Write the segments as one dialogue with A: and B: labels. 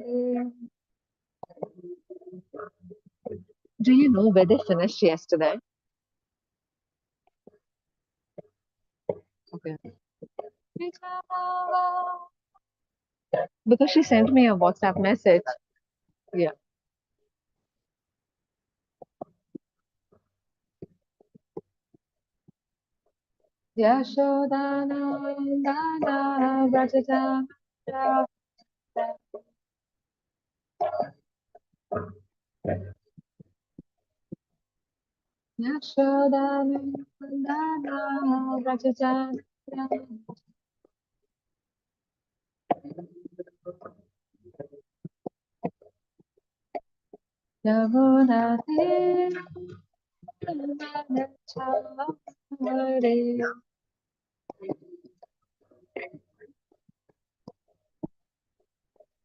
A: Do you know where they finished yesterday? Okay. Because she sent me a WhatsApp message. Yeah. Yashodanandana Vrajata Yashodanandana Vrajata Yamuna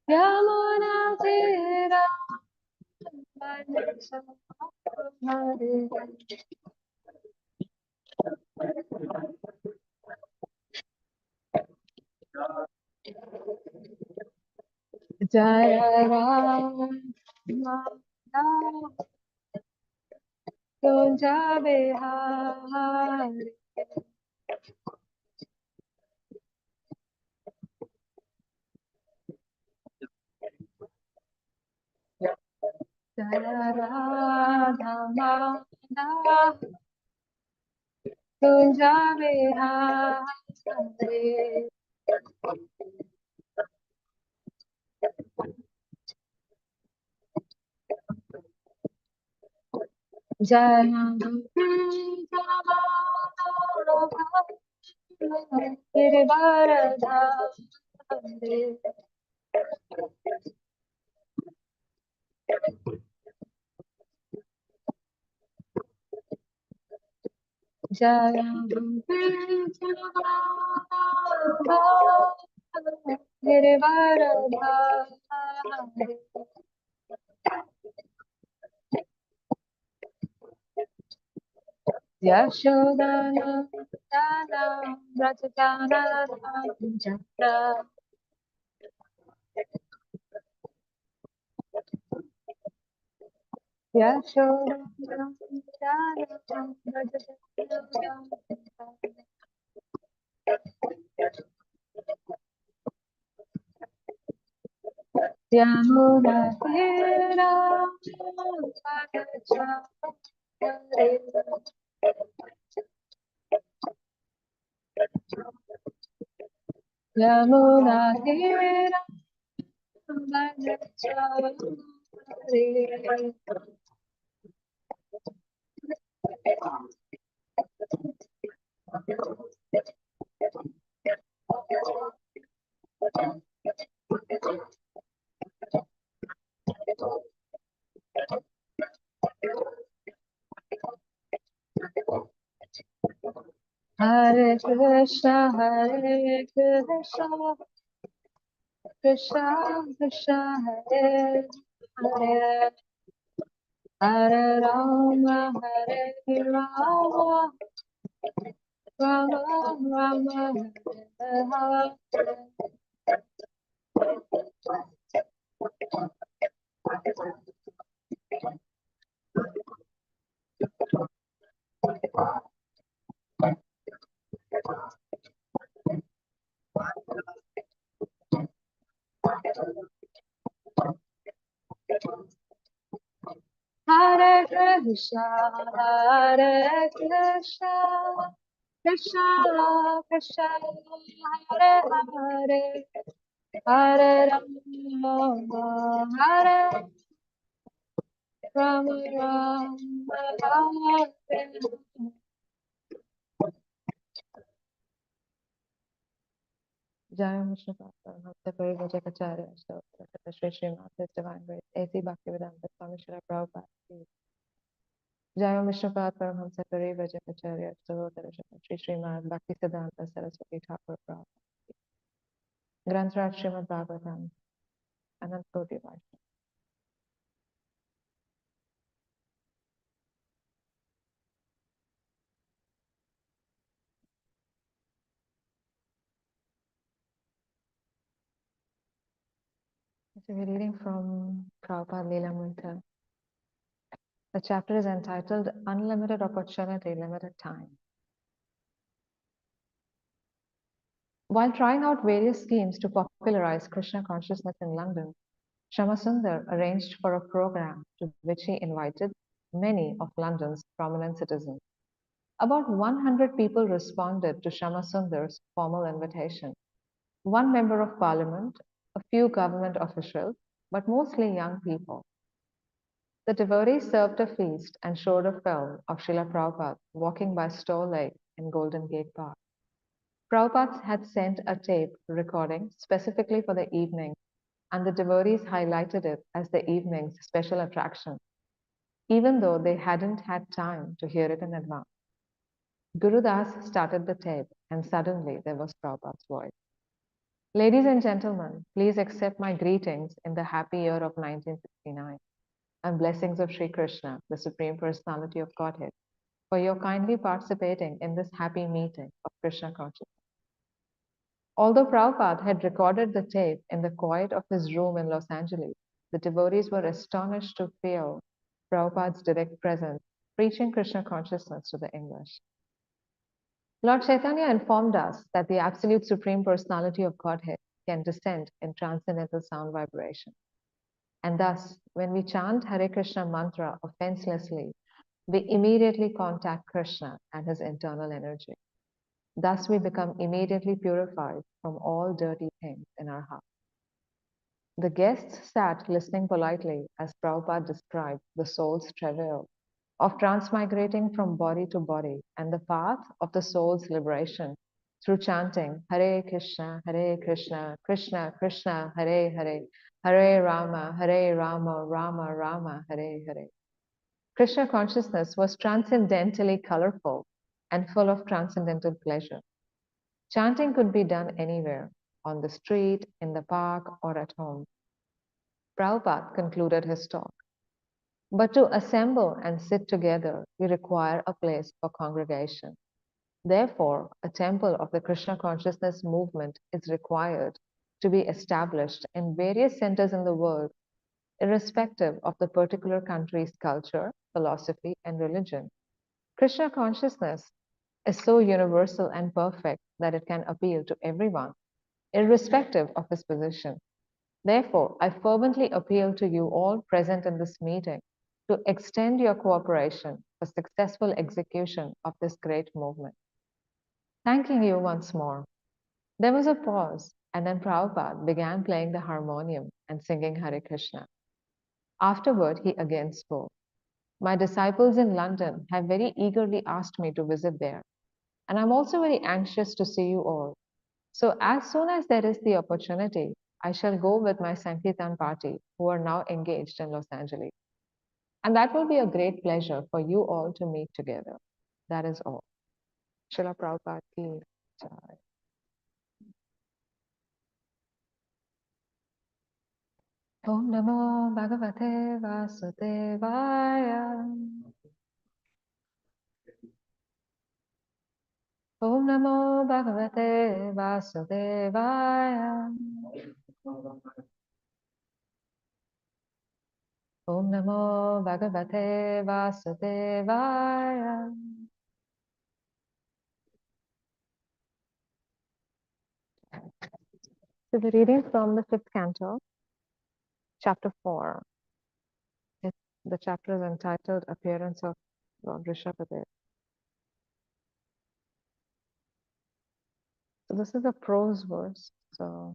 A: Yamuna Tira Jaya Rama Kunja Vihari Jaya Radha Madhava Kunja Vihari Jaya Girivardhari Jaya Girivardhari Yashodana Dana Rajadana Jatra Yashodana Dana Rajadana Yamuna Tira Yamuna Tira Hare Krishna Krishna Krishna Hare Hare Hare Rama Hare Rama Rama Rama Hare Hare Hare Krishna Hare Krishna Krishna Krishna Hare Hare Hare Rama Hare Rama Rama Hare Jaya Vishnu Bhakta Puri Vajakacharya Shri Srimad His Divine Grace A.C. Bhaktivedanta Swami Srila Prabhupada Jaya Vishnu Paramhamsa Puri Vajakacharya Shri Srimad Bhaktisiddhanta Saraswati Thakur Prabhupada Granth Raj Srimad Bhagavatam Anant Koti Vaishnav. So we're reading from Prabhupada Leela Murta. The chapter is entitled Unlimited Opportunity, Limited Time. While trying out various schemes to popularize Krishna consciousness in London, Shyamasundar arranged for a program to which he invited many of London's prominent citizens. About 100 people responded to Shyamasundars formal invitation. One member of parliament, a few government officials, but mostly young people. The devotees served a feast and showed a film of Srila Prabhupada walking by Stowe Lake in Golden Gate Park. Prabhupada had sent a tape recording specifically for the evening, and the devotees highlighted it as the evening's special attraction, even though they hadn't had time to hear it in advance. Guru Das started the tape, and suddenly there was Prabhupada's voice. Ladies and gentlemen, please accept my greetings in the happy year of 1969 and blessings of Sri Krishna, the Supreme Personality of Godhead, for your kindly participating in this happy meeting of Krishna consciousness. Although Prabhupada had recorded the tape in the quiet of his room in Los Angeles, the devotees were astonished to feel Prabhupada's direct presence, preaching Krishna consciousness to the English. Lord Chaitanya informed us that the Absolute Supreme Personality of Godhead can descend in transcendental sound vibration. And thus, when we chant Hare Krishna mantra offenselessly, we immediately contact Krishna and his internal energy. Thus, we become immediately purified from all dirty things in our heart. The guests sat listening politely as Prabhupada described the soul's travail of transmigrating from body to body and the path of the soul's liberation through chanting Hare Krishna, Krishna Krishna, Hare Hare, Hare Rama, Rama Rama, Hare Hare. Krishna consciousness was transcendentally colorful and full of transcendental pleasure. Chanting could be done anywhere, on the street, in the park, or at home. Prabhupada concluded his talk. But to assemble and sit together, we require a place for congregation. Therefore, a temple of the Krishna consciousness movement is required to be established in various centers in the world, irrespective of the particular country's culture, philosophy, and religion. Krishna consciousness is so universal and perfect that it can appeal to everyone, irrespective of his position. Therefore, I fervently appeal to you all present in this meeting to extend your cooperation for successful execution of this great movement. Thanking you once more. There was a pause, and then Prabhupada began playing the harmonium and singing Hare Krishna. Afterward, he again spoke. My disciples in London have very eagerly asked me to visit there, and I'm also very anxious to see you all. So as soon as there is the opportunity, I shall go with my Sankirtan party who are now engaged in Los Angeles. And that will be a great pleasure for you all to meet together. That is all. Srila Prabhupada ki jai. Om Namo Bhagavate Vasudevaya. Om Namo Bhagavate Vasudevaya. Om Namo Bhagavate Vasudevaya. So the reading from the fifth canto, chapter 4. The chapter is entitled Appearance of Lord Rishabhadev. So this is a prose verse, so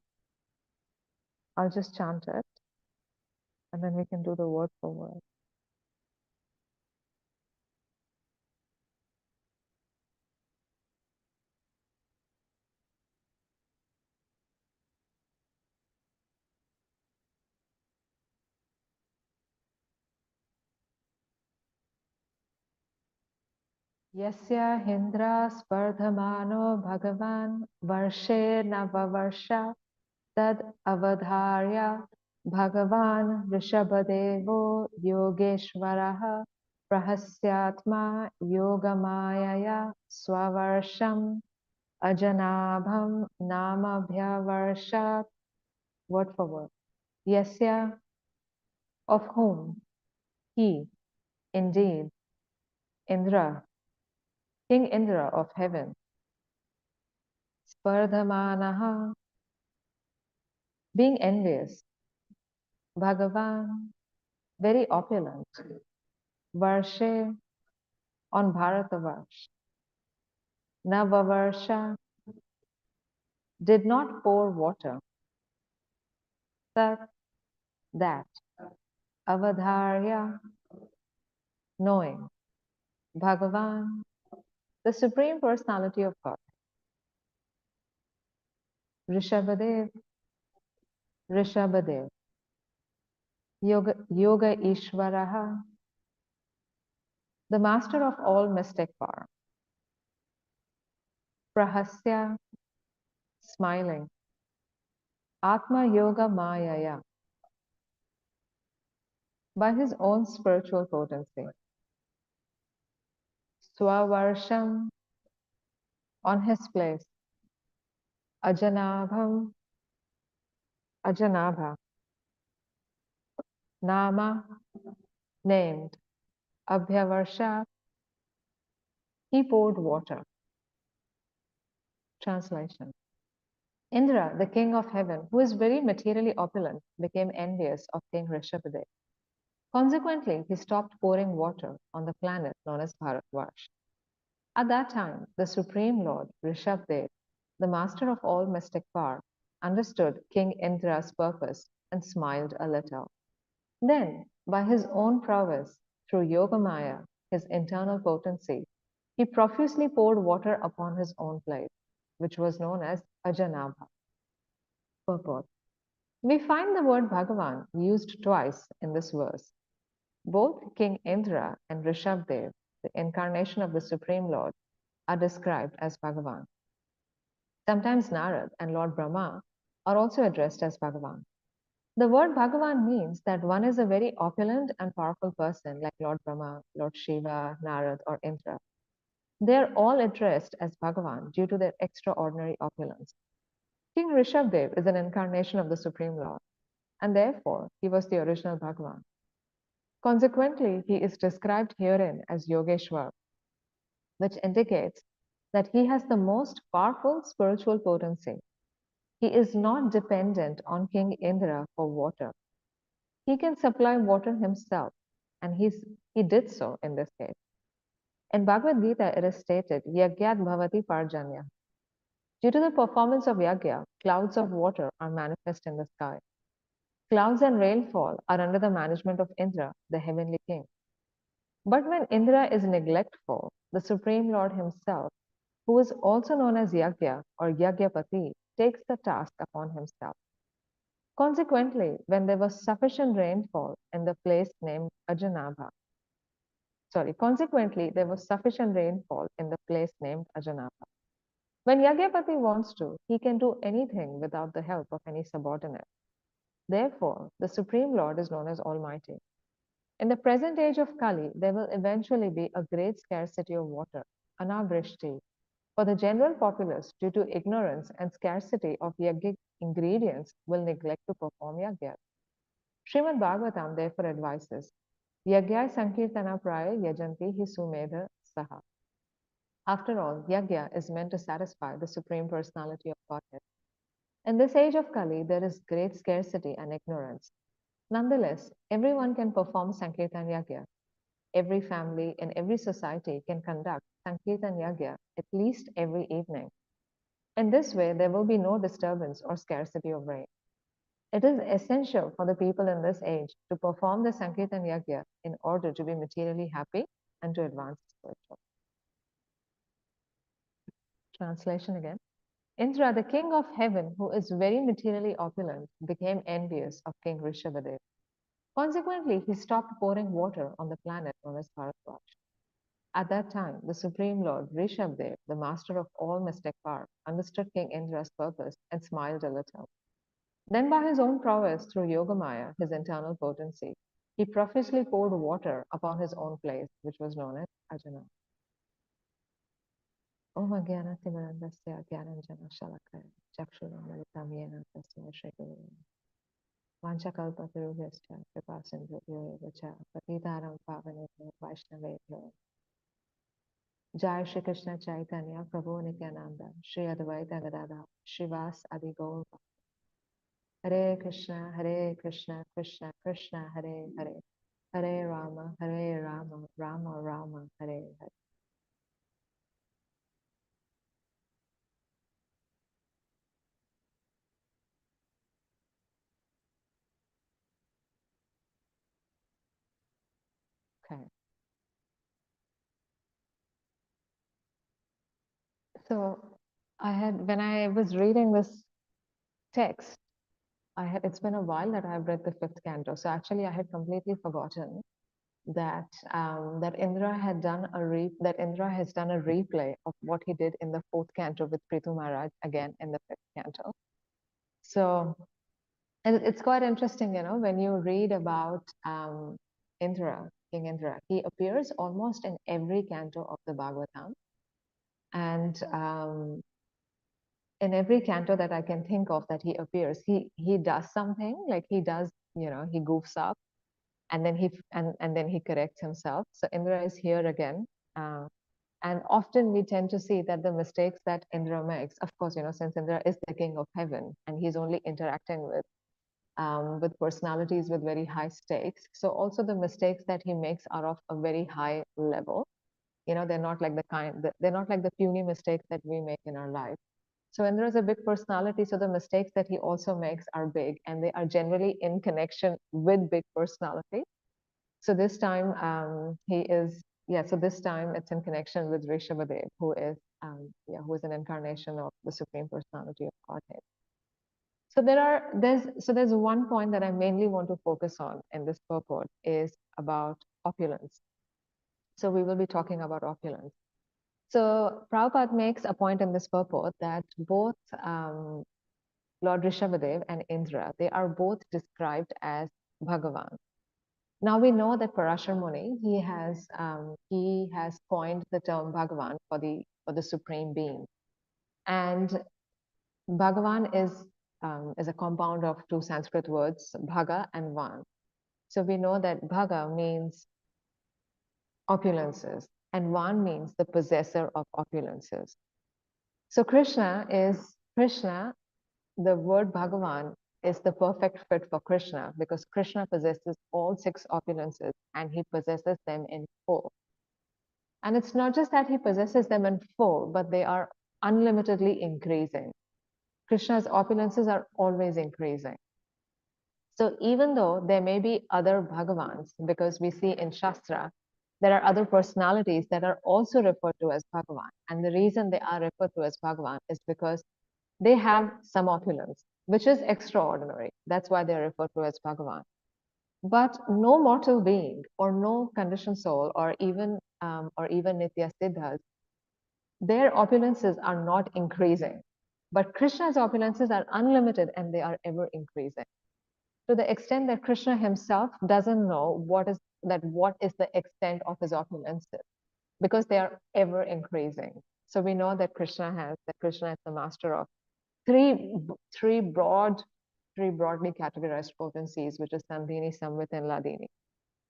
A: I'll just chant it and then we can do the word for word. Yasya Hindra Spardhamano Bhagavan Varshe Navavarsha Tad Avadharya Bhagavan Rishabhadevo Yogeshwaraha Prahasyatma Yogamayaya Swavarsham Ajanabham Namabhyavarshat. Word for word. Yasya, of whom he, indeed, Indra, King Indra of heaven, Spardhamanaha, being envious, Bhagavan, very opulent, Varshe, on Bharatavarsha, Navavarsha, did not pour water, that, Avadharya, knowing, Bhagavan, the Supreme Personality of God, Rishabhadev, Rishabhadev, Yoga Ishvaraha, the master of all mystic power, Prahasya, smiling, Atma Yoga Mayaya, by his own spiritual potency, Swavarsham, on his place, Ajanabham, Ajanabha, Nama, named, Abhyavarsha, he poured water. Translation. Indra, the king of heaven, who is very materially opulent, became envious of King Rishabhadev. Consequently, he stopped pouring water on the planet known as Bharatvarsh. At that time, the Supreme Lord, Rishabdev, the master of all mystic power, understood King Indra's purpose and smiled a little. Then, by his own prowess, through Yogamaya, his internal potency, he profusely poured water upon his own plate, which was known as Ajanabha. Purport. We find the word Bhagavan used twice in this verse. Both King Indra and Rishabdev, the incarnation of the Supreme Lord, are described as Bhagavan. Sometimes Narad and Lord Brahma are also addressed as Bhagavan. The word Bhagavan means that one is a very opulent and powerful person like Lord Brahma, Lord Shiva, Narad, or Indra. They are all addressed as Bhagavan due to their extraordinary opulence. King Rishabdev is an incarnation of the Supreme Lord, and therefore he was the original Bhagavan. Consequently, he is described herein as Yogeshwar, which indicates that he has the most powerful spiritual potency. He is not dependent on King Indra for water. He can supply water himself, and he did so in this case. In Bhagavad Gita, it is stated, Yagyat Bhavati Parjanya. Due to the performance of Yagya, clouds of water are manifest in the sky. Clouds and rainfall are under the management of Indra, the heavenly king. But when Indra is neglectful, the Supreme Lord himself, who is also known as Yagya or Yagyapati, takes the task upon himself. Consequently, when there was sufficient rainfall in the place named Ajanabha, consequently, there was sufficient rainfall in the place named Ajanabha. When Yagyapati wants to, he can do anything without the help of any subordinate. Therefore, the Supreme Lord is known as Almighty. In the present age of Kali, there will eventually be a great scarcity of water, anavrishti, for the general populace due to ignorance and scarcity of yagya ingredients will neglect to perform yagya. Srimad Bhagavatam therefore advises, Yagya Sankirtana Praya Yajanti Hi Sumedha Saha. After all, yagya is meant to satisfy the Supreme Personality of Godhead. In this age of Kali, there is great scarcity and ignorance. Nonetheless, everyone can perform Sankirtan Yagya. Every family and every society can conduct Sankirtan Yagya at least every evening. In this way, there will be no disturbance or scarcity of rain. It is essential for the people in this age to perform the Sankirtan Yagya in order to be materially happy and to advance spiritually. Translation again. Indra, the king of heaven, who is very materially opulent, became envious of King Rishabhadev. Consequently, he stopped pouring water on the planet known as Bharatvarsh. At that time, the Supreme Lord, Rishabdev, the master of all mystic power, understood King Indra's purpose and smiled a little. Then, by his own prowess through Yogamaya, his internal potency, he profusely poured water upon his own place, which was known as Ajana. Om Ajnana Shalakaya Chakshuramaritamiena Tasmai Shri Guru Vanchakalpatarubhyascha kripasindhubhyo eva cha patitaram pavanebhyo vaishnavebhyo. Jai Shri Krishna Chaitanya Prabhu Nityananda Shri Advaita Gadadhar Shivas Adi Gaur. Hare Krishna Krishna Krishna Hare Hare Hare Rama Rama Rama Hare Hare. Okay. So when I was reading this text, it's been a while that I've read the fifth canto. So actually I had completely forgotten that that Indra has done a replay of what he did in the fourth canto with Prithu Maharaj again in the fifth canto. So and it's quite interesting, when you read about Indra, King Indra, he appears almost in every canto of the Bhagavatam. And in every canto that I can think of that he appears, he does something, like he does, he goofs up, and then he corrects himself. So Indra is here again. And often we tend to see that the mistakes that Indra makes, of course, since Indra is the king of heaven and he's only interacting with personalities with very high stakes. So also the mistakes that he makes are of a very high level. They're not like they're not like the puny mistakes that we make in our life. So Indra is a big personality, so the mistakes that he also makes are big, and they are generally in connection with big personality. So this time so this time it's in connection with Rishabhadev, who is an incarnation of the Supreme Personality of Godhead. So there's one point that I mainly want to focus on in this purport is about opulence. So we will be talking about opulence. So Prabhupada makes a point in this purport that both Lord Rishabhadev and Indra, they are both described as Bhagavan. Now we know that Parashar Muni, he has coined the term Bhagavan for the supreme being, and Bhagavan is a compound of two Sanskrit words, Bhaga and Van. So we know that Bhaga means opulences, and Van means the possessor of opulences. So Krishna, the word Bhagavan is the perfect fit for Krishna because Krishna possesses all six opulences and he possesses them in full. And it's not just that he possesses them in full, but they are unlimitedly increasing. Krishna's opulences are always increasing. So even though there may be other Bhagavans, because we see in Shastra, there are other personalities that are also referred to as Bhagavan. And the reason they are referred to as Bhagavan is because they have some opulence, which is extraordinary. That's why they're referred to as Bhagavan. But no mortal being or no conditioned soul or even Nitya Siddhas, their opulences are not increasing. But Krishna's opulences are unlimited and they are ever increasing. To the extent that Krishna himself doesn't know what is the extent of his opulences, because they are ever increasing. So we know that Krishna is the master of three broadly categorized potencies, which is Sandhini, Samvit, and Ladini.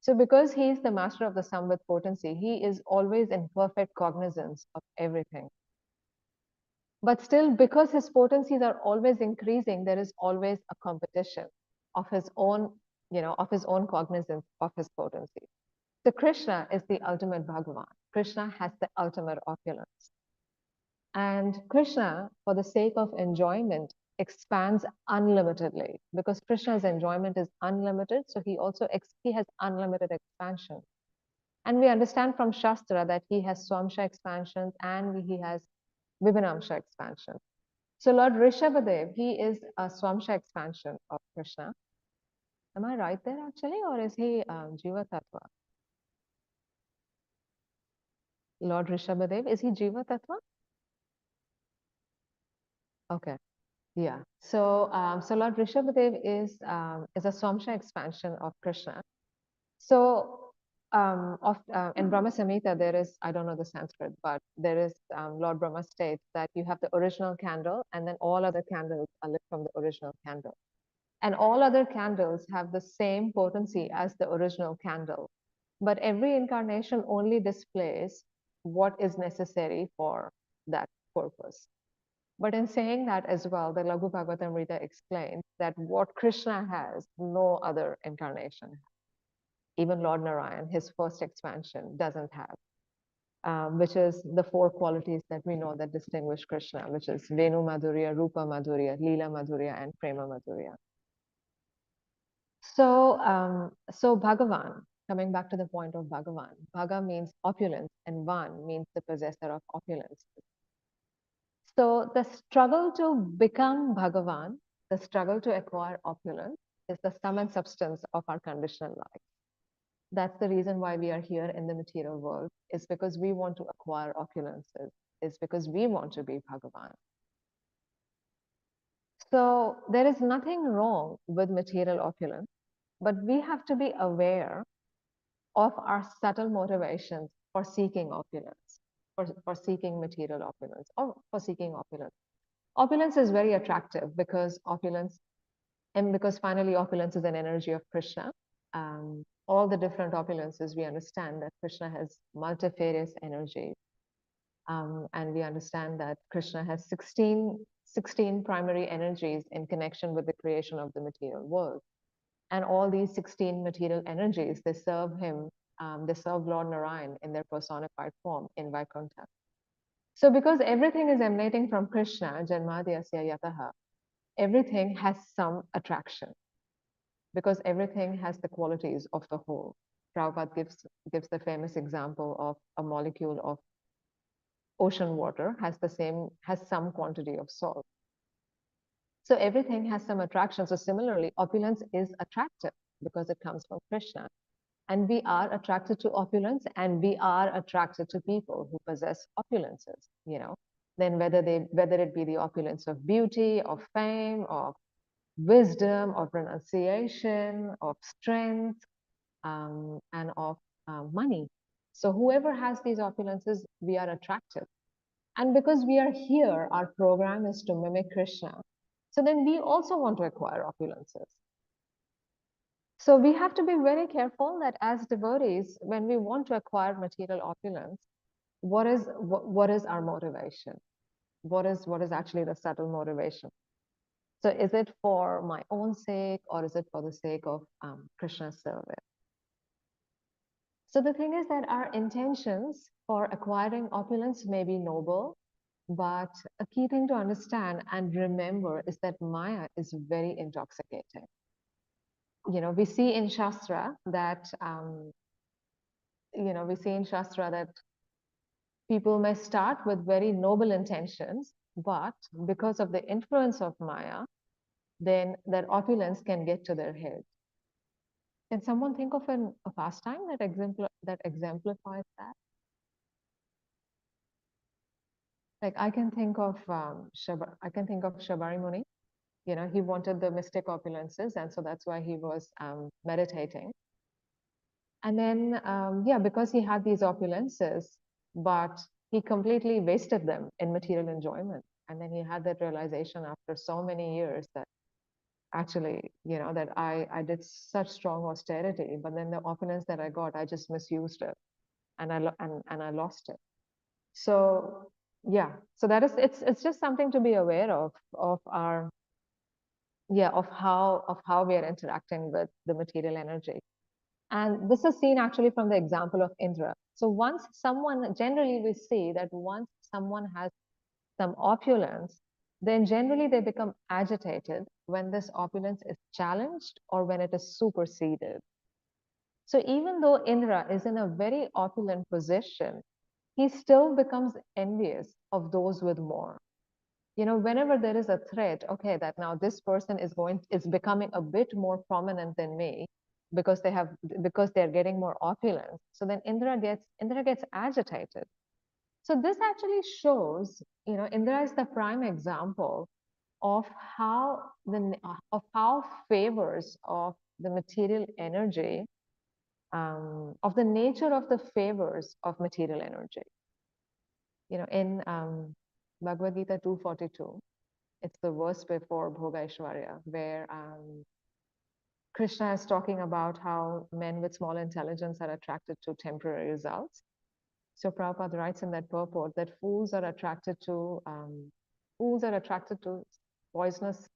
A: So because he is the master of the Samvit potency, he is always in perfect cognizance of everything. But still, because his potencies are always increasing, there is always a competition of his own, cognizance of his potency. So Krishna is the ultimate Bhagavan. Krishna has the ultimate opulence. And Krishna, for the sake of enjoyment, expands unlimitedly because Krishna's enjoyment is unlimited. So he has unlimited expansion. And we understand from Shastra that he has Swamsha expansions and he has Vibhinamsha expansion. So Lord Rishabhadev, he is a Swamsha expansion of Krishna. Am I right there actually, or is he Jiva Tattva? Lord Rishabhadev, is he Jiva Tattva? Okay. Yeah. So Lord Rishabhadev is a Swamsha expansion of Krishna. So in Brahma Samhita, there is, I don't know the Sanskrit, but there is Lord Brahma states that you have the original candle and then all other candles are lit from the original candle. And all other candles have the same potency as the original candle. But every incarnation only displays what is necessary for that purpose. But in saying that as well, the Laghu Bhagavatamrita explains that what Krishna has, no other incarnation has. Even Lord Narayan, his first expansion, doesn't have, which is the four qualities that we know that distinguish Krishna, which is Venu Madhurya, Rupa Madhurya, Leela Madhurya, and Prema Madhurya. So Bhagavan, coming back to the point of Bhagavan, Bhaga means opulence and Van means the possessor of opulence. So the struggle to become Bhagavan, the struggle to acquire opulence, is the sum and substance of our conditional life. That's the reason why we are here in the material world, is because we want to acquire opulences, is because we want to be Bhagavan. So there is nothing wrong with material opulence, but we have to be aware of our subtle motivations for seeking opulence, for seeking material opulence, or for seeking opulence. Opulence is very attractive because opulence, and because finally opulence is an energy of Krishna. All the different opulences, we understand that Krishna has multifarious energies. And we understand that Krishna has 16 primary energies in connection with the creation of the material world. And all these 16 material energies, they serve him, they serve Lord Narayan in their personified form in Vaikuntha. So because everything is emanating from Krishna, Janmadhyasya Yataha, everything has some attraction because everything has the qualities of the whole. Prabhupada gives the famous example of a molecule of ocean water has some quantity of salt. So everything has some attraction. So similarly, opulence is attractive because it comes from Krishna. And we are attracted to opulence, and we are attracted to people who possess opulences, then whether it be the opulence of beauty, of fame, of wisdom, of renunciation, of strength, and of money. So whoever has these opulences, we are attractive. And because we are here, our program is to mimic Krishna. So then we also want to acquire opulences. So we have to be very careful that as devotees, when we want to acquire material opulence, what is our motivation? What is actually the subtle motivation? So is it for my own sake, or is it for the sake of Krishna's service? So the thing is that our intentions for acquiring opulence may be noble, but a key thing to understand and remember is that Maya is very intoxicating. We see in Shastra that people may start with very noble intentions, but because of the influence of Maya, then that opulence can get to their head. Can someone think of a pastime that exemplifies that? Like I can think of Shabari Muni. He wanted the mystic opulences, and so that's why he was meditating. And then, because he had these opulences, but he completely wasted them in material enjoyment. And then he had that realization after so many years that actually, that I did such strong austerity, but then the opulence that I got, I just misused it, and I lost it. So yeah, so that is it's just something to be aware of our of how we are interacting with the material energy. And this is seen actually from the example of Indra. So generally we see that once someone has some opulence, then generally they become agitated when this opulence is challenged or when it is superseded. So even though Indra is in a very opulent position, he still becomes envious of those with more. Whenever there is a threat, okay, that now this person is becoming a bit more prominent than me because they're getting more opulence. So then Indra gets agitated. So this actually shows, Indra is the prime example of how favors of the material energy, of the nature of the favors of material energy. In Bhagavad Gita 2:42, It's the verse before Bhoga Aishwarya, where Krishna is talking about how men with small intelligence are attracted to temporary results. So Prabhupada writes in that purport that fools are attracted to poisonous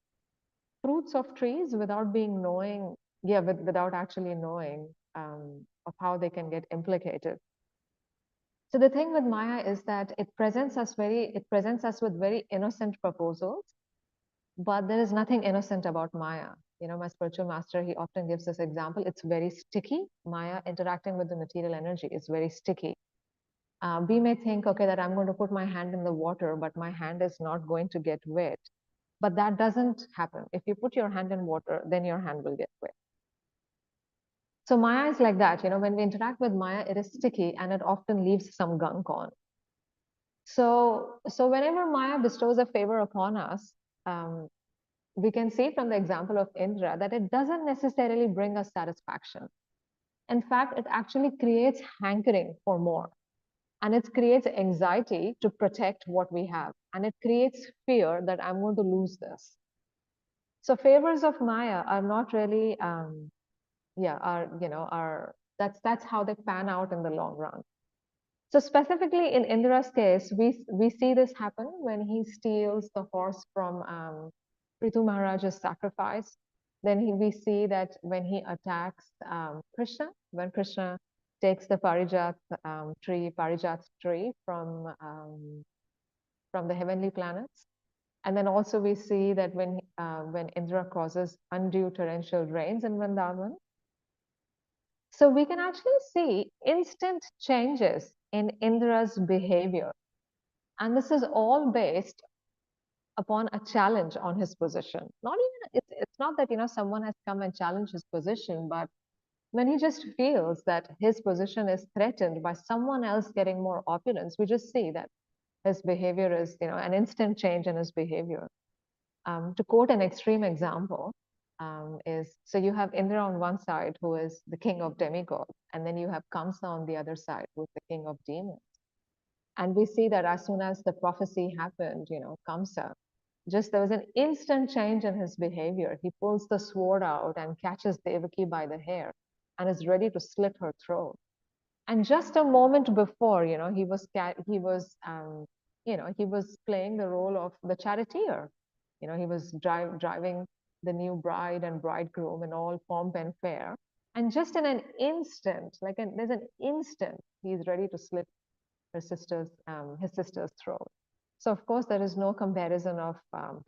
A: fruits of trees without being knowing, without actually knowing of how they can get implicated. So the thing with Maya is that it presents us with very innocent proposals, but there is nothing innocent about Maya. You know, my spiritual master, he often gives this example. It's very sticky. Maya interacting with the material energy is very sticky. We may think, okay, that I'm going to put my hand in the water, but my hand is not going to get wet. But that doesn't happen. If you put your hand in water, then your hand will get wet. So Maya is like that. You know, when we interact with Maya, it is sticky and it often leaves some gunk on. So whenever Maya bestows a favor upon us, we can see from the example of Indra that it doesn't necessarily bring us satisfaction. In fact, it actually creates hankering for more. And it creates anxiety to protect what we have. And it creates fear that I'm going to lose this. So favors of Maya are not really, that's how they pan out in the long run. So specifically in Indra's case, we see this happen when he steals the horse from Prithu Maharaj's sacrifice. Then we see that when he attacks Krishna, when Krishna takes the Parijat tree from the heavenly planets. And then also we see that when Indra causes undue torrential rains in Vrindavan. So we can actually see instant changes in Indra's behavior. And this is all based upon a challenge on his position. Not even, it's not that, someone has come and challenged his position, but when he just feels that his position is threatened by someone else getting more opulence, we just see that his behavior is, an instant change in his behavior. To quote an extreme example, so you have Indra on one side, who is the king of demigods, and then you have Kamsa on the other side, who is the king of demons. And we see that as soon as the prophecy happened, Kamsa, there was an instant change in his behavior. He pulls the sword out and catches Devaki by the hair and is ready to slit her throat. And just a moment before, he was playing the role of the charioteer. He was driving the new bride and bridegroom in all pomp and fair. And just in an instant, there's an instant, he's ready to slit his sister's throat. So of course, there is no comparison of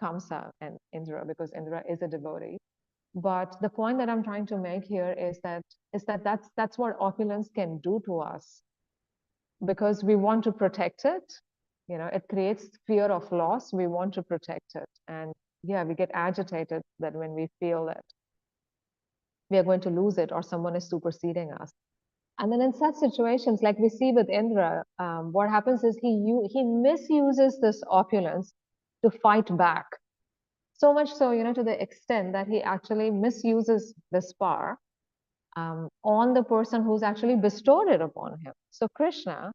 A: Kamsa and Indra, because Indra is a devotee. But the point that I'm trying to make here is that's what opulence can do to us, because we want to protect it. It creates fear of loss. We want to protect it. And yeah, we get agitated that when we feel that we are going to lose it or someone is superseding us. And then in such situations, like we see with Indra, what happens is he misuses this opulence to fight back. So much so, to the extent that he actually misuses this power on the person who's actually bestowed it upon him. So Krishna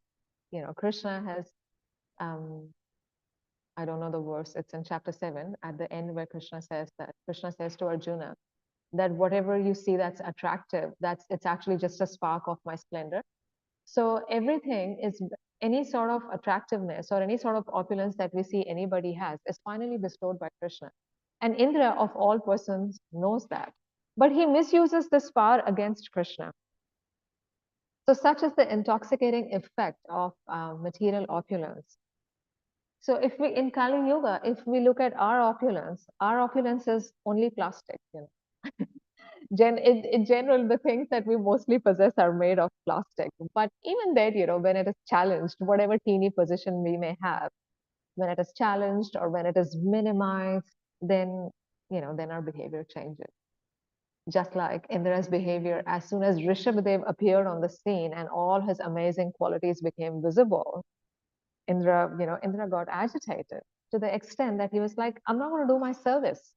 A: has, I don't know the verse, it's in chapter 7, at the end, where Krishna says to Arjuna, that whatever you see that's attractive, it's actually just a spark of my splendor. So everything is, any sort of attractiveness or any sort of opulence that we see anybody has is finally bestowed by Krishna. And Indra, of all persons, knows that. But he misuses this power against Krishna. So such is the intoxicating effect of material opulence. So in Kali Yuga, if we look at our opulence is only plastic. In general, the things that we mostly possess are made of plastic. But even then, when it is challenged, whatever teeny position we may have, when it is challenged or when it is minimized, then our behavior changes. Just like Indra's behavior, as soon as Rishabhadev appeared on the scene and all his amazing qualities became visible, Indra got agitated to the extent that he was like, I'm not going to do my service.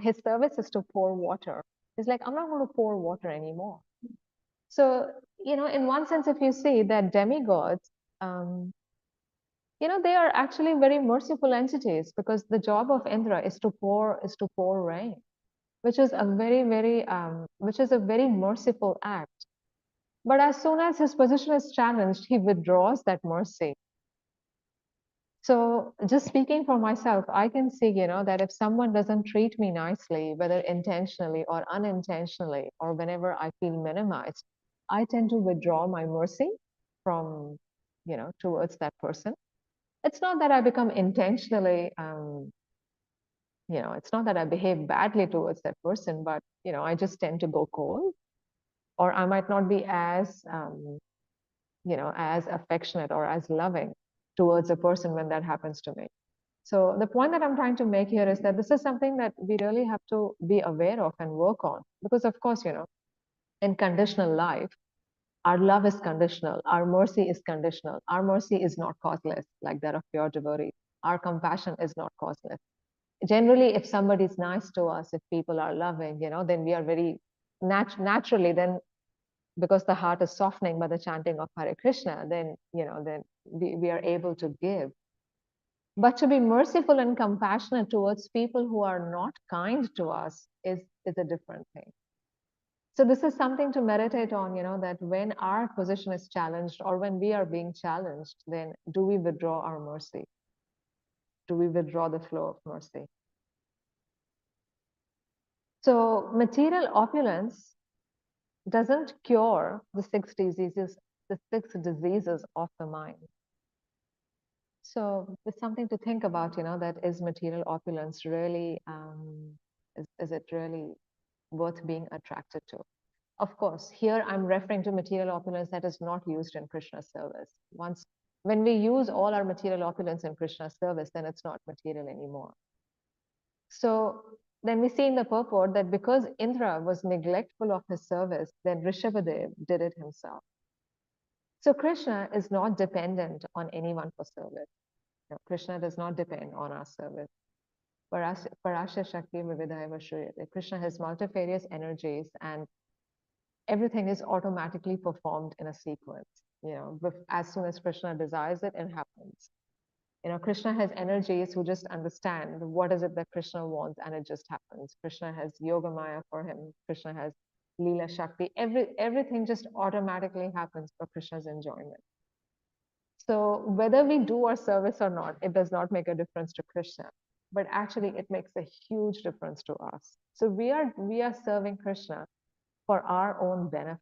A: His service is to pour water. He's like, I'm not going to pour water anymore. So, in one sense, if you see that demigods, They are actually very merciful entities, because the job of Indra is to pour rain, which is a very merciful act. But as soon as his position is challenged, he withdraws that mercy. So just speaking for myself, I can see, that if someone doesn't treat me nicely, whether intentionally or unintentionally, or whenever I feel minimized, I tend to withdraw my mercy from, towards that person. It's not that I become intentionally, it's not that I behave badly towards that person, but, I just tend to go cold, or I might not be as affectionate or as loving towards a person when that happens to me. So the point that I'm trying to make here is that this is something that we really have to be aware of and work on. Because of course, in conditional life, our love is conditional, our mercy is conditional. Our mercy is not causeless like that of pure devotee. Our compassion is not causeless. Generally, if somebody is nice to us, if people are loving, then we are very naturally then, because the heart is softening by the chanting of Hare Krishna, then we are able to give. But to be merciful and compassionate towards people who are not kind to us is a different thing. So this is something to meditate on, that when our position is challenged or when we are being challenged, then do we withdraw our mercy? Do we withdraw the flow of mercy? So material opulence doesn't cure the six diseases of the mind. So it's something to think about, that is material opulence really, is it really worth being attracted to? Of course, here I'm referring to material opulence that is not used in Krishna's service. When we use all our material opulence in Krishna's service, then it's not material anymore. So then we see in the purport that because Indra was neglectful of his service, then Rishabhadev did it himself. So Krishna is not dependent on anyone for service. No, Krishna does not depend on our service. Parasya Shakti Vividhaiva Shriyate. Krishna has multifarious energies, and everything is automatically performed in a sequence. As soon as Krishna desires it, it happens. Krishna has energies who just understand what is it that Krishna wants, and it just happens. Krishna has Yoga Maya for him. Krishna has Leela Shakti. Everything just automatically happens for Krishna's enjoyment. So whether we do our service or not, it does not make a difference to Krishna, but actually it makes a huge difference to us. So we are serving Krishna for our own benefit.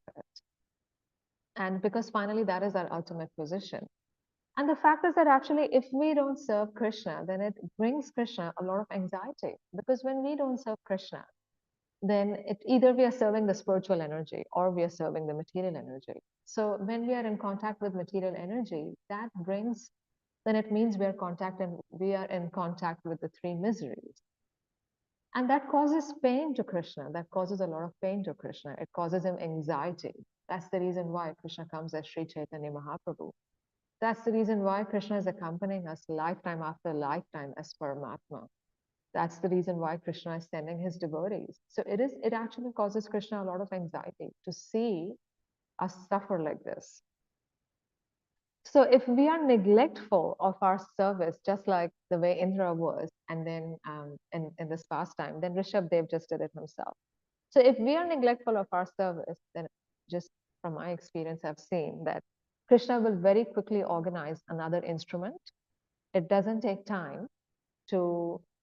A: And because finally that is our ultimate position. And the fact is that actually, if we don't serve Krishna, then it brings Krishna a lot of anxiety. Because when we don't serve Krishna, then either we are serving the spiritual energy or we are serving the material energy. So when we are in contact with material energy, then it means we are in contact with the three miseries. And that causes pain to Krishna. That causes a lot of pain to Krishna. It causes him anxiety. That's the reason why Krishna comes as Sri Chaitanya Mahaprabhu. That's the reason why Krishna is accompanying us lifetime after lifetime as Paramatma. That's the reason why Krishna is sending his devotees. So it actually causes Krishna a lot of anxiety to see us suffer like this. So if we are neglectful of our service, just like the way Indra was, and then in this pastime, then Rishabdev just did it himself. So if we are neglectful of our service, then just from my experience, I've seen that Krishna will very quickly organize another instrument. It doesn't take time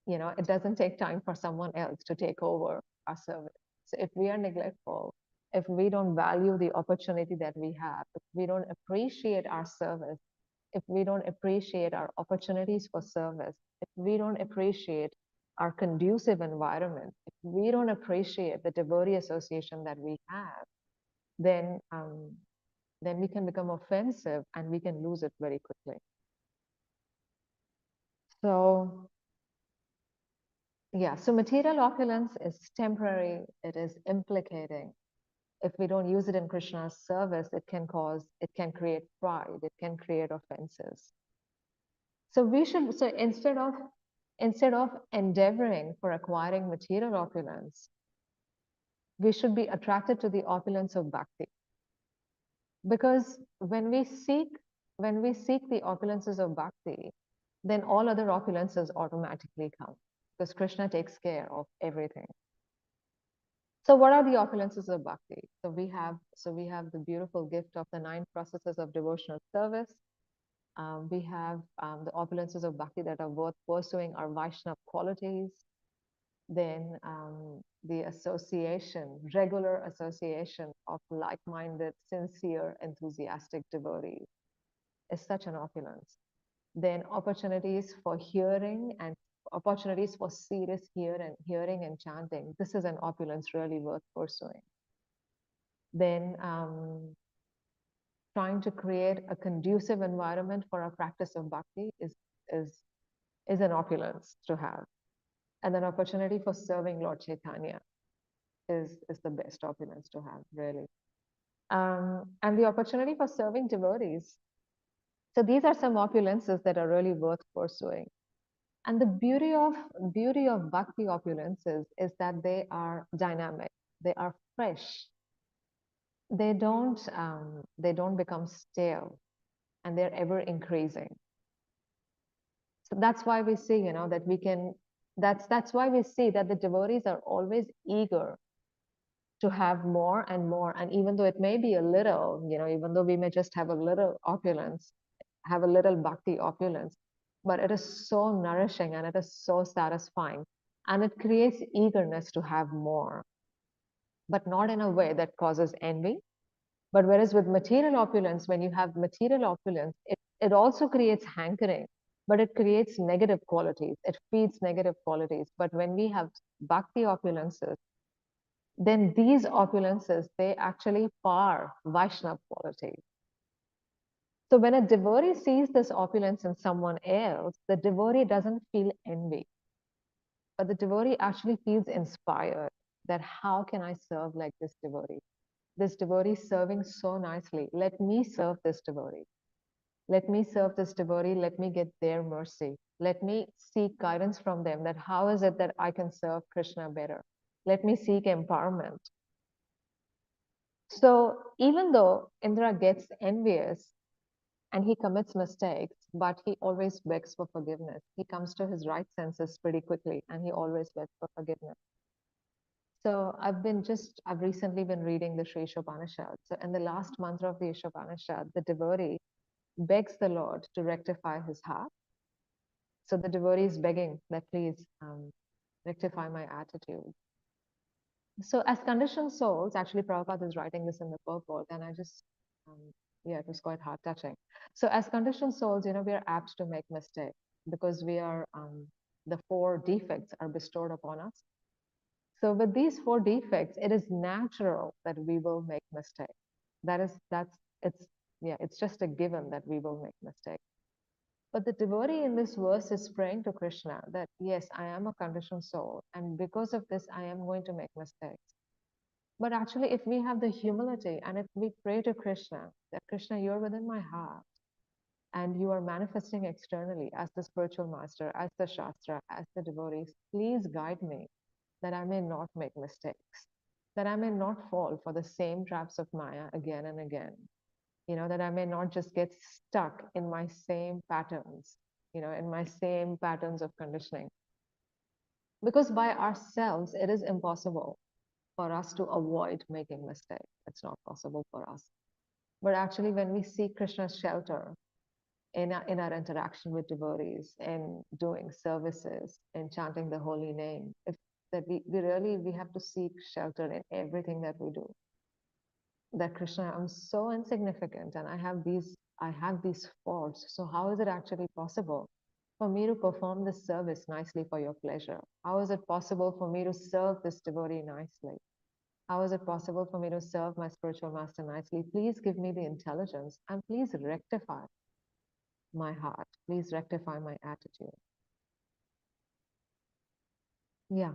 A: it doesn't take time for someone else to take over our service. So if we are neglectful, if we don't value the opportunity that we have, if we don't appreciate our service, if we don't appreciate our opportunities for service, if we don't appreciate our conducive environment, if we don't appreciate the devotee association that we have, then we can become offensive and we can lose it very quickly. So yeah, so material opulence is temporary, it is implicating. If we don't use it in Krishna's service, it can create pride, it can create offenses. So instead of endeavoring for acquiring material opulence, we should be attracted to the opulence of bhakti. Because when we seek when we seek the opulences of bhakti, then all other opulences automatically come because Krishna takes care of everything. So what are the opulences of bhakti? So we have the beautiful gift of the 9 processes of devotional service. We have the opulences of bhakti that are worth pursuing are Vaishnava qualities. Then the association, regular association of like-minded, sincere, enthusiastic devotees is such an opulence. Then opportunities for hearing and opportunities for serious hearing and chanting. This is an opulence really worth pursuing. Then trying to create a conducive environment for our practice of bhakti is an opulence to have. And then opportunity for serving Lord Chaitanya is the best opulence to have, really. And the opportunity for serving devotees. So these are some opulences that are really worth pursuing. And the beauty of bhakti opulences is that they are dynamic, they are fresh, they don't become stale, and they're ever increasing. So that's why we see, that we can. That's why we see that the devotees are always eager to have more and more. And even though it may be a little, even though we may just have a little opulence, have a little bhakti opulence, but it is so nourishing and it is so satisfying. And it creates eagerness to have more, but not in a way that causes envy. But whereas with material opulence, when you have material opulence, it also creates hankering, but it creates negative qualities. It feeds negative qualities. But when we have bhakti opulences, then these opulences, they actually par Vaishnava qualities. So when a devotee sees this opulence in someone else, the devotee doesn't feel envy, but the devotee actually feels inspired that how can I serve like this devotee? This devotee is serving so nicely. Let me serve this devotee. Let me serve this devotee. Let me get their mercy. Let me seek guidance from them that how is it that I can serve Krishna better? Let me seek empowerment. So even though Indra gets envious and he commits mistakes, but he always begs for forgiveness. He comes to his right senses pretty quickly and he always begs for forgiveness. So I've recently been reading the Sri Ishopanishad. So in the last mantra of the Ishopanishad, the devotee begs the Lord to rectify his heart. So the devotee is begging that please rectify my attitude. So as conditioned souls, actually Prabhupada is writing this in the purport, and it was quite heart touching. So as conditioned souls, we are apt to make mistakes because the 4 defects are bestowed upon us. So with these 4 defects, it is natural that we will make mistakes. It's just a given that we will make mistakes. But the devotee in this verse is praying to Krishna that, yes, I am a conditioned soul, and because of this, I am going to make mistakes. But actually, if we have the humility and if we pray to Krishna, that Krishna, you're within my heart and you are manifesting externally as the spiritual master, as the Shastra, as the devotees, please guide me that I may not make mistakes, that I may not fall for the same traps of Maya again and again, that I may not just get stuck in my same patterns, in my same patterns of conditioning. Because by ourselves, it is impossible for us to avoid making mistakes. It's not possible for us. But actually, when we seek Krishna's shelter in our interaction with devotees, in doing services, in chanting the holy name, we have to seek shelter in everything that we do. That Krishna, I'm so insignificant and I have these faults. So how is it actually possible for me to perform this service nicely for your pleasure? How is it possible for me to serve this devotee nicely? How is it possible for me to serve my spiritual master nicely? Please give me the intelligence and please rectify my heart. Please rectify my attitude. Yeah.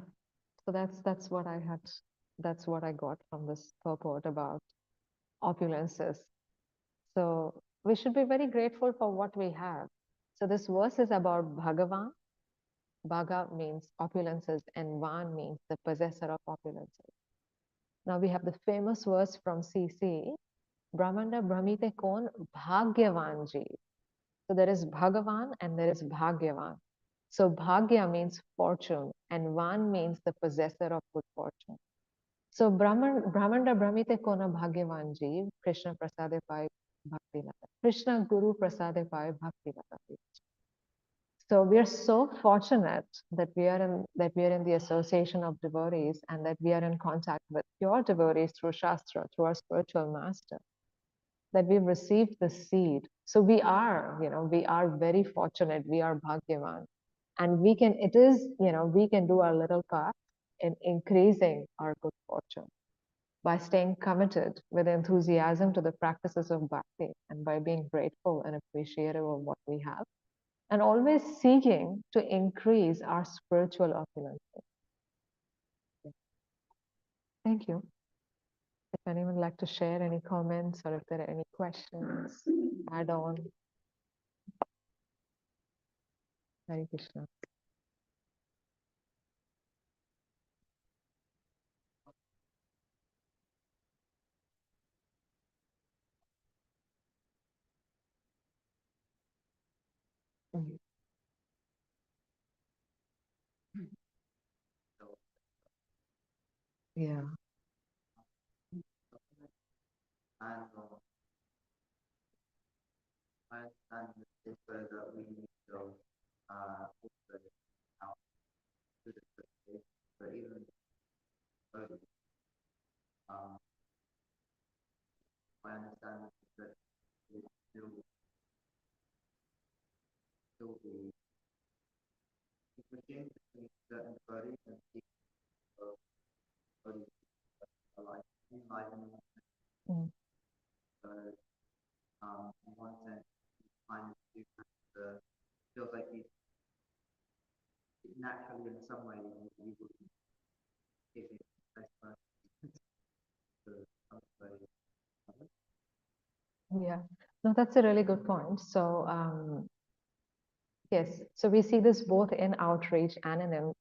A: So that's what I got from this purport about opulences. So we should be very grateful for what we have. So this verse is about Bhagavan. Bhaga means opulences and Van means the possessor of opulences. Now we have the famous verse from CC Brahmanda Brahmite kon Bhagyavan ji. So there is Bhagavan and there is Bhagyavan. So Bhagya means fortune and Van means the possessor of good fortune. So Brahmanda Brahmite Kona Bhagyavan Ji, Krishna Prasade Pai Bhakti Lata. Krishna Guru Prasade Pai Bhakti Lata. So we are so fortunate that we are in the association of devotees and that we are in contact with pure devotees through Shastra, through our spiritual master, that we've received the seed. So we are very fortunate. We are Bhagyavan. And we can do our little part in increasing our good fortune by staying committed with enthusiasm to the practices of bhakti and by being grateful and appreciative of what we have and always seeking to increase our spiritual opulence. Thank you. If anyone would like to share any comments or if there are any questions, add on. Hare Krishna. Mhm. Yeah. Mm. Yeah. No, that's a really good point. So, yes, so we see this both in outreach and in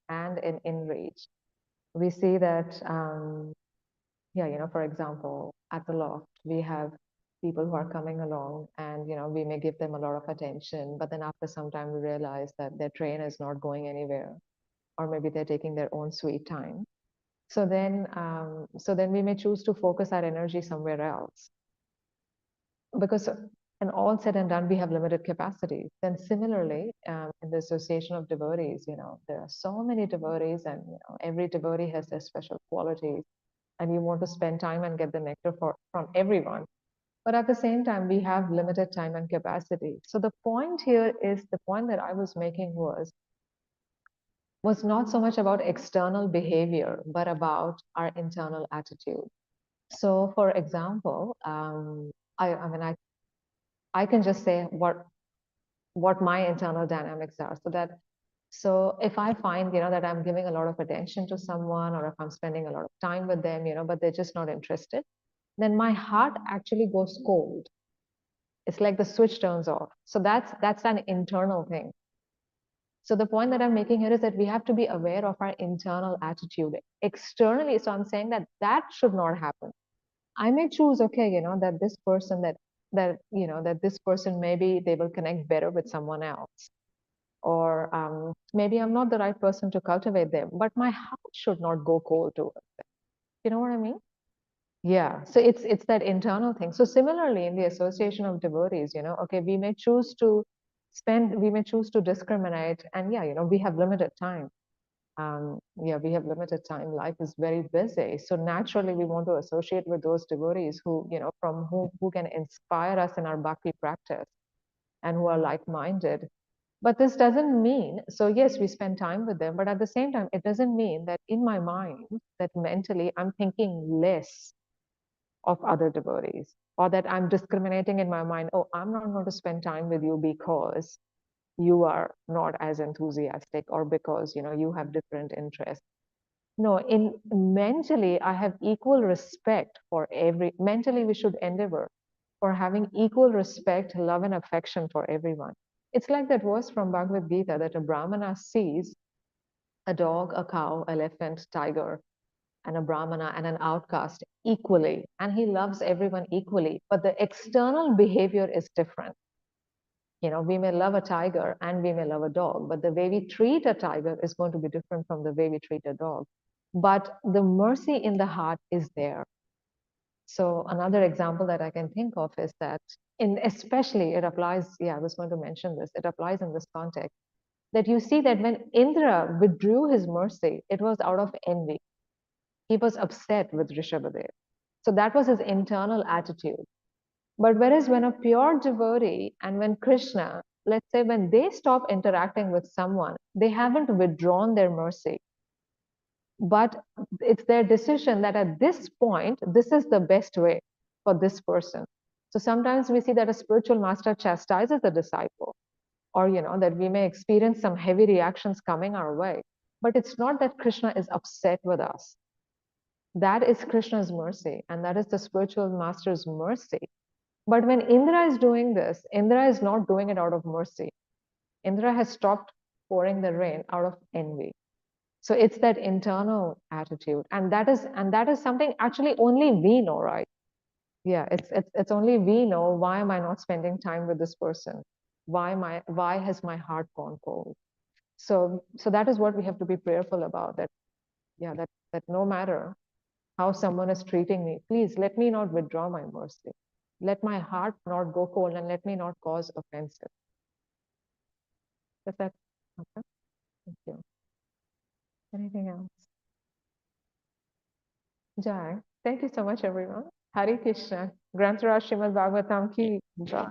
A: inreach. We see that, yeah, for example, at the loft, we have people who are coming along and, we may give them a lot of attention, but then after some time we realize that their train is not going anywhere, or maybe they're taking their own sweet time. So then we may choose to focus our energy somewhere else because and all said and done, we have limited capacity. Then similarly, in the association of devotees, there are so many devotees and every devotee has their special qualities and you want to spend time and get the nectar from everyone. But at the same time, we have limited time and capacity. So the point here is the point that I was making was not so much about external behavior, but about our internal attitude. So for example, I mean, I can just say what my internal dynamics are. So if I find, that I'm giving a lot of attention to someone or if I'm spending a lot of time with them, but they're just not interested, then my heart actually goes cold. It's like the switch turns off. So that's an internal thing. So the point that I'm making here is that we have to be aware of our internal attitude externally. So I'm saying that should not happen. I may choose, okay, that this person that this person maybe they will connect better with someone else, or maybe I'm not the right person to cultivate them, but my heart should not go cold towards them. You know what I mean? Yeah. So it's that internal thing. So similarly, in the association of devotees, okay, we may choose to discriminate, and yeah, we have limited time. Yeah, we have limited time. Life is very busy. So naturally, we want to associate with those devotees who, from who can inspire us in our bhakti practice and who are like-minded. But this doesn't mean, so yes, we spend time with them, but at the same time, it doesn't mean that in my mind, that mentally I'm thinking less of other devotees or that I'm discriminating in my mind. Oh, I'm not going to spend time with you because you are not as enthusiastic or because you have different interests. No, in mentally I have equal respect for every mentally we should endeavor for having equal respect, love and affection for everyone. It's like that verse from Bhagavad Gita that a brahmana sees a dog, a cow, elephant, tiger and a brahmana and an outcast equally and he loves everyone equally, but the external behavior is different. We may love a tiger and we may love a dog, but the way we treat a tiger is going to be different from the way we treat a dog. But the mercy in the heart is there. So another example that I can think of is that especially it applies, I was going to mention this, it applies in this context, that you see that when Indra withdrew his mercy, it was out of envy. He was upset with Rishabhadev. So that was his internal attitude. But whereas when a pure devotee and when Krishna, let's say when they stop interacting with someone, they haven't withdrawn their mercy. But it's their decision that at this point, this is the best way for this person. So sometimes we see that a spiritual master chastises a disciple, or that we may experience some heavy reactions coming our way. But it's not that Krishna is upset with us. That is Krishna's mercy, and that is the spiritual master's mercy. But when Indra is doing this, Indra is not doing it out of mercy. Indra has stopped pouring the rain out of envy. So it's that internal attitude, and that is something actually only we know, right? Yeah, it's only we know. Why am I not spending time with this person? Why has my heart gone cold? So that is what we have to be prayerful about. That no matter how someone is treating me, please let me not withdraw my mercy. Let my heart not go cold and let me not cause offensive. Is that okay? Thank you. Anything else? Jai. Thank you so much, everyone. Hare Krishna. Grantaraj Srimad Bhagavatam ki Jai.